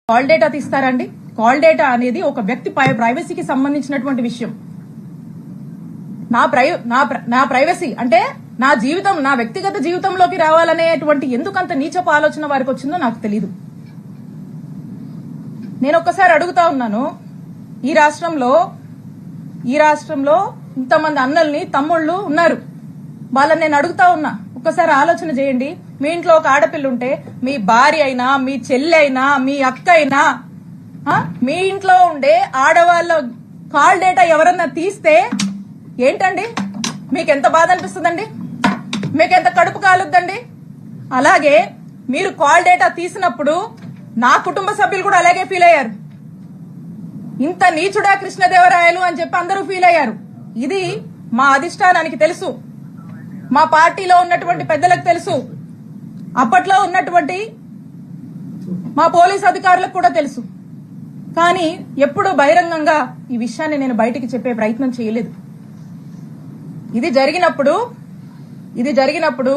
Call data తీస్తారండి? Call data అనేది ఒక వ్యక్తి ప్రైవసీకి సంబంధించినటువంటి విషయం. నా ప్రైవసీ అంటే నా జీవితం, నా వ్యక్తిగత జీవితంలోకి రావాలనేటువంటి ఎందుకంత నీచపు ఆలోచన వారికి వచ్చిందో నాకు తెలీదు. నేను ఒక్కసారి అడుగుతా ఉన్నాను, ఈ రాష్ట్రంలో ఇంతమంది అన్నల్ని తమ్ముళ్ళు ఉన్నారు, వాళ్ళని నేను అడుగుతా ఉన్నా, ఒక్కసారి ఆలోచన చేయండి. మీ ఇంట్లో ఒక ఆడపిల్ల ఉంటే, మీ భార్య అయినా, మీ చెల్లి అయినా, మీ అక్క అయినా, మీ ఇంట్లో ఉండే ఆడవాళ్ళ కాల్ డేటా ఎవరన్నా తీస్తే ఏంటండి? మీకెంత బాధ అనిపిస్తుందండి? మీకెంత కడుపు కాలుద్దండి? అలాగే మీరు కాల్ డేటా తీసినప్పుడు నా కుటుంబ సభ్యులు కూడా అలాగే ఫీల్ అయ్యారు. ఇంత నీచుడా కృష్ణదేవరాయలు అని చెప్పి అందరూ ఫీల్ అయ్యారు. ఇది మా అధిష్టానానికి తెలుసు, మా పార్టీలో ఉన్నటువంటి పెద్దలకు తెలుసు, అప్పట్లో ఉన్నటువంటి మా పోలీస్ అధికారులకు కూడా తెలుసు. కానీ ఎప్పుడు బహిరంగంగా ఈ విషయాన్ని నేను బయటికి చెప్పే ప్రయత్నం చేయలేదు. ఇది జరిగినప్పుడు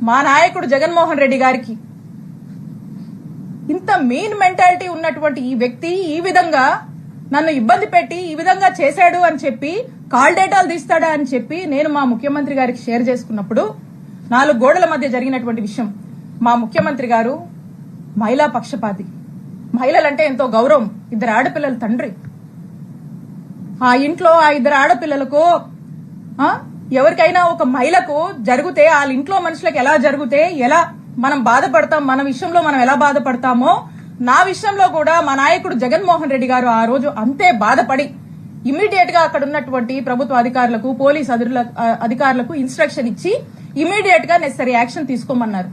మా నాయకుడు జగన్మోహన్ రెడ్డి గారికి ఇంత మీన్ మెంటాలిటీ ఉన్నటువంటి ఈ వ్యక్తి ఈ విధంగా నన్ను ఇబ్బంది పెట్టి ఈ విధంగా చేశాడు అని చెప్పి, కాల్ డేటాలు తీస్తాడా అని చెప్పి నేను మా ముఖ్యమంత్రి గారికి షేర్ చేసుకున్నప్పుడు, 4 గోడల మధ్య జరిగినటువంటి విషయం. మా ముఖ్యమంత్రి గారు మహిళా పక్షపాతి, మహిళలంటే ఎంతో గౌరవం, 2 ఆడపిల్లల తండ్రి. ఆ ఇంట్లో ఆ 2 ఆడపిల్లలకు ఎవరికైనా ఒక మహిళకు జరిగితే, వాళ్ళ ఇంట్లో మనుషులకు ఎలా జరిగితే ఎలా మనం బాధపడతాం, మన విషయంలో మనం ఎలా బాధపడతామో, నా విషయంలో కూడా మా నాయకుడు జగన్మోహన్ రెడ్డి గారు ఆ రోజు అంతే బాధపడి ఇమీడియట్ గా అక్కడ ఉన్నటువంటి ప్రభుత్వ అధికారులకు, పోలీస్ అధికారులకు ఇన్స్ట్రక్షన్ ఇచ్చి ఇమీడియట్ గా నెసరీ యాక్షన్ తీసుకోమన్నారు.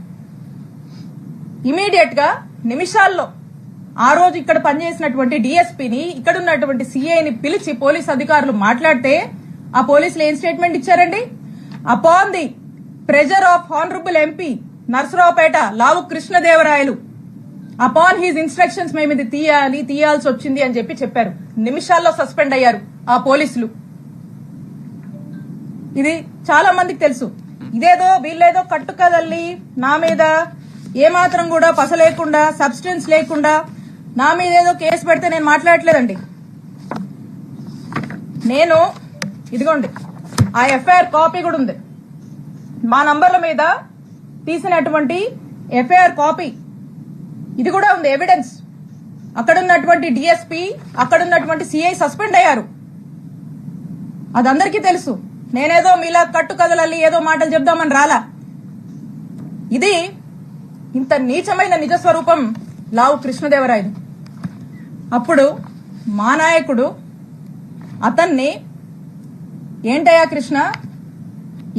ఇమీడియట్ గా నిమిషాల్లో ఆ రోజు ఇక్కడ పనిచేసినటువంటి డిఎస్పీని, ఇక్కడ ఉన్నటువంటి సిఐని పిలిచి పోలీస్ అధికారులు మాట్లాడితే ఆ పోలీసులు ఏం స్టేట్మెంట్ ఇచ్చారండి? Upon the pressure of honourable MP Narasaraopet Lavu Krishnadevarayalu, upon his instructions మేము ఇది తీయాల్సి వచ్చింది అని చెప్పారు. నిమిషాల్లో సస్పెండ్ అయ్యారు ఆ పోలీసులు. ఇది చాలా మందికి తెలుసు. ఇదేదో వీళ్ళేదో కట్టుకదల్లి నా మీద ఏమాత్రం కూడా పస లేకుండా, సబ్స్టెన్స్ లేకుండా నా మీద ఏదో కేసు పెడితే నేను మాట్లాడట్లేదండి. నేను ఇదిగోండి ఆ ఎఫ్ఐఆర్ కాపీ కూడా ఉంది, మా నంబర్ల మీద తీసినటువంటి ఎఫ్ఐఆర్ కాపీ ఇది కూడా ఉంది, ఎవిడెన్స్. అక్కడున్నటువంటి డిఎస్పీ, అక్కడున్నటువంటి సిఐ సస్పెండ్ అయ్యారు. అది అందరికీ తెలుసు. నేనేదో మీలా కట్టు కదలల్లి ఏదో మాటలు చెప్దామని రాలా. ఇది ఇంత నీచమైన నిజస్వరూపం లావు కృష్ణదేవరాయలు. అప్పుడు మా నాయకుడు అతన్ని ఏంటయ్యా కృష్ణ,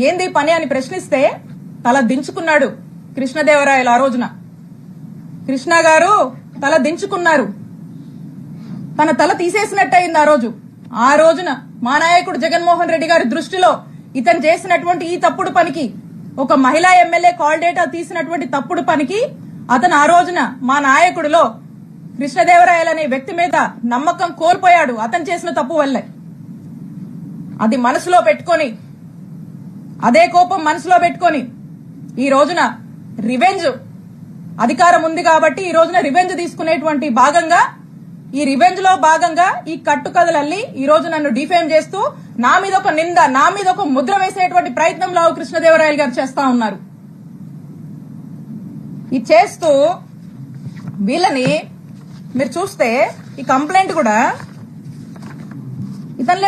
ఏంది పని అని ప్రశ్నిస్తే తల దించుకున్నాడు కృష్ణదేవరాయలు. ఆ రోజున కృష్ణ గారు తల దించుకున్నారు, తన తల తీసేసినట్టయింది. ఆ రోజున మా నాయకుడు జగన్మోహన్ రెడ్డి గారి దృష్టిలో ఇతను చేసినటువంటి ఈ తప్పుడు పనికి, ఒక మహిళా ఎమ్మెల్యే కాల్ డేటా తీసినటువంటి తప్పుడు పనికి అతను ఆ రోజున మా నాయకుడిలో కృష్ణదేవరాయలు అనే వ్యక్తి మీద నమ్మకం కోల్పోయాడు, అతను చేసిన తప్పు వల్లే. అది మనసులో పెట్టుకొని, అదే కోపం మనసులో పెట్టుకొని ఈ రోజున రివెంజ్, అధికారం ఉంది కాబట్టి ఈ రోజున రివెంజ్ తీసుకునేటువంటి భాగంగా, ఈ రివెంజ్ లో భాగంగా ఈ కట్టుకథలల్లి ఈ రోజు నన్ను డిఫేమ్ చేస్తూ నా మీద ఒక నింద, నా మీద ఒక ముద్ర వేసేటువంటి ప్రయత్నం లావు కృష్ణదేవరాయలు గారు చేస్తా ఉన్నారు. ఇది చేస్తూ వీళ్ళని మీరు చూస్తే ఈ కంప్లైంట్ కూడా ఇతను